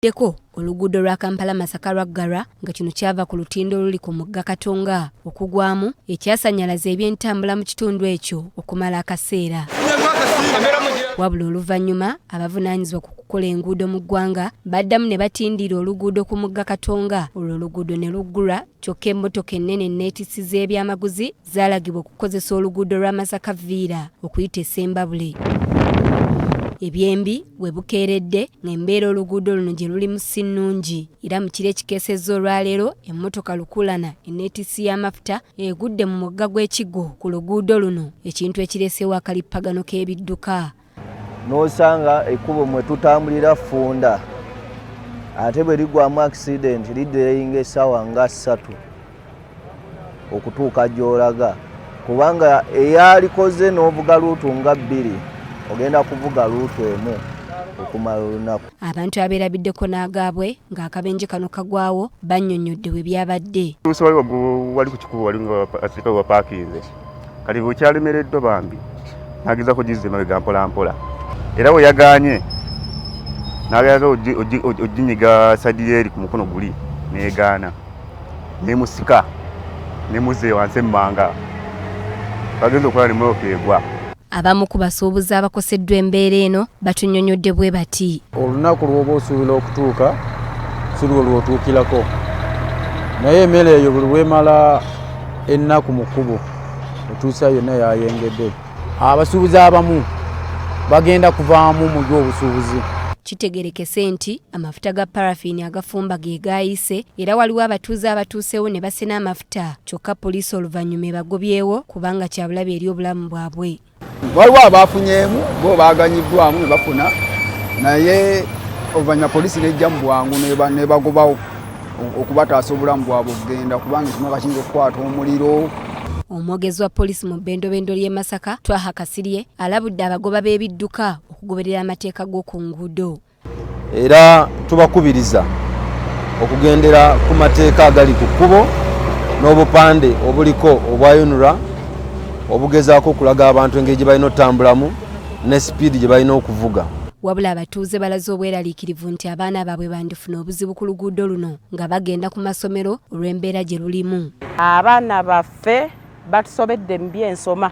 Deko oluguudo lwa Kampala Masaka lwaggalwa nga kino kyava ku lutindo oluli ku mugga Katonga okugwamu ekyasanyalaza ebyentambula mu kitundu ekyo okumala akaseera. Wabula oluvannyuma abavunaanyizibwa ku kukola enguudo mu ggwanga baddamu ne batindira oluguudo ku mugga Katonga olwo oluguudo ne luggulwa kyokka emmotoka ennene neetisiza ebyamaguzi zaalagibwa okukozesa oluguudo lwa Masaka Villa okuyita Sembabule. Ebyembi we bukeeredde ng'embeera oluguudo luno gye lulimu si nnungi era mu kiro ekikeesezza olwaleero emmotoka lukulana enneetissi y'amafuta egudde mu mugga gw'Ekiggo ku luguudo luno ekintu ekireeseewo akalippagano k'ebidduka. N'osanga ekkubo mwe tutambulira ffunda ate bwe ligwamu akisidenti liddeeyinga essaawa nga 3 okutuuka gy'olaga kubanga eyalikoze n'ovuga luutu nga 2 ogenda kuvuga luutu emu okumala olunaku. Abantu abeerabiddeko n'agaabwe ng'akabenje kano kagwawo bannyonnyodde we byabadde. Wali ku kikubo wali ng'asirikale wapaakinze kati bukyalemereddwa bambi n'ageza kugizza emabega mpola mpola era we yagaanye n'agenda oginyiga sadi eri ku mukono guli n'egaana n'emusika n'emuzze wansi emmanga bagenza okola n'emmotoka egwa. Abamu ku basuubuzi abakoseddwa embeera eno batunnyonnyodde bwe bati. Olunaku lw'oba osuubira okutuuka si lwo lw'otuukirako naye emmere eyo buli weemala ennaku mu kkubo otuusa yonna yayengedde. Abasuubuzi abamu bagenda kuvaamu mu gy'obusuubuzi. Kitegerekese nti amafuta ga paraffini agafumba ge gaayise era waliwo abatuuze abatuusewo ne basena amafuta kyokka poliisi oluvannyuma ebagobyewo kubanga kyabulabe eri obulamu bwabwe. Waliwo abaafunyeemu bo baaganyiddwamu ne bafuna naye oluvannyuma poliisi nejja mu bwangu ne bagobawo okubataasa obulamu bwabwe okugenda kubanga ekimotoka kiyinza okukwata omuliro. Omwogezi wa poliisi mu bbendobendo ly'e Masaka Twaha Kasirye alabudde abagoba b'ebidduka okugoberera amateeka g'oku nguudo. Era tubakubiriza okugendera ku mateeka agali ku kkubo n'obupande obuliko obwayonulwa obugezaako okulaga abantu engeri gye balina otambulamu ne sipiidi gye balina okuvuga. Wabula abatuuze balaze obweraliikirivu nti abaana baabwe bandifuna obuzibu ku luguudo luno nga bagenda ku masomero olw'embeera gye lulimu. Abaana baffe batusobedde mu by'ensoma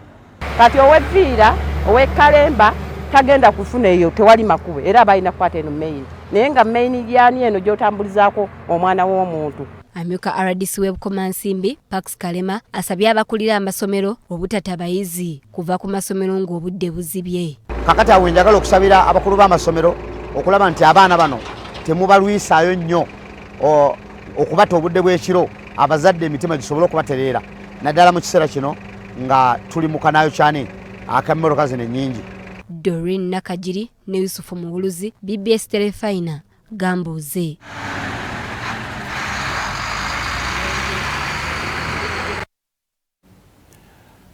kati ow'Evviira ow'Ekalemba tagenda kufuna eyo tewali makubo era balina kukwata eno main naye nga main lyani eno gy'otambulizaako omwana w'omuntu. Amyuka RDC w'Ebukomansimbi Pax Kalema asabye abakulira amasomero obutata bayizi kuva ku masomero ng'obudde buzibye. Kakati awo njagala okusabira abakulu b'amasomero okulaba nti abaana bano temubalwisaayo nnyo okubata obudde bw'ekiro abazadde emitima gisobole okubatereera naddala mu kiseera kino nga tuli mu kanaayo kyani ak'emmotoka zino ennyingi. Doreen Nakajiri ne Yusufu Muwuluzi, BBS Telefina, Gambuuze.